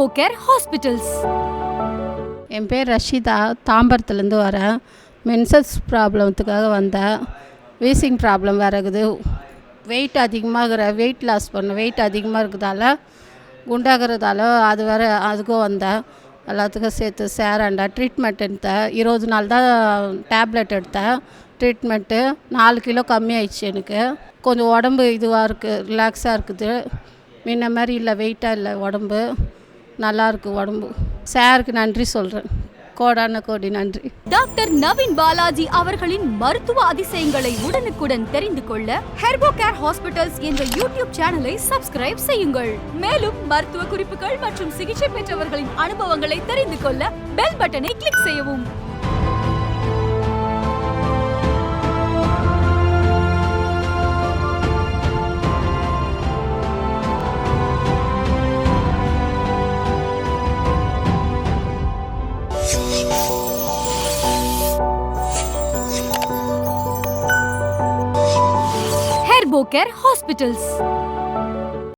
Herbocare hospitals. என் பேர் ரஷிதா, தாம்பரத்துலேருந்து வரேன். Menses ப்ராப்ளத்துக்காக வந்தேன். வீசிங் ப்ராப்ளம் வேறு இருக்குது. வெயிட் அதிகமாக இருக்கிறதால குண்டாகிறதால அது வேறு அதுக்கும் வந்தேன். எல்லாத்துக்கும் சேர்த்து சேராண்டா ட்ரீட்மெண்ட் எடுத்தேன். 20 நாள் தான் டேப்லெட் எடுத்தேன். ட்ரீட்மெண்ட்டு 4 கிலோ கம்மியாயிடுச்சு. எனக்கு கொஞ்சம் உடம்பு இதுவாக இருக்குது, ரிலாக்ஸாக இருக்குது. முன்ன மாதிரி இல்லை, வெயிட்டாக இல்லை, உடம்பு நல்லாயிருக்கு. உடம்பு சாருக்கு நன்றி சொல்கிறேன், கோடான கோடி நன்றி. டாக்டர் நவீன் பாலாஜி அவர்களின் மருத்துவ அதிசயங்களை உடனுக்குடன் தெரிந்து கொள்ள ஹெர்போகேர் ஹாஸ்பிட்டல்ஸ் என்ற யூடியூப் சேனலை சப்ஸ்கிரைப் செய்யுங்கள். மேலும் மருத்துவ குறிப்புகள் மற்றும் சிகிச்சை பெற்றவர்களின் அனுபவங்களை தெரிந்து கொள்ள பெல் பட்டனை கிளிக் செய்யவும். ஹெர்போகேர் ஹாஸ்பிட்டல்ஸ்.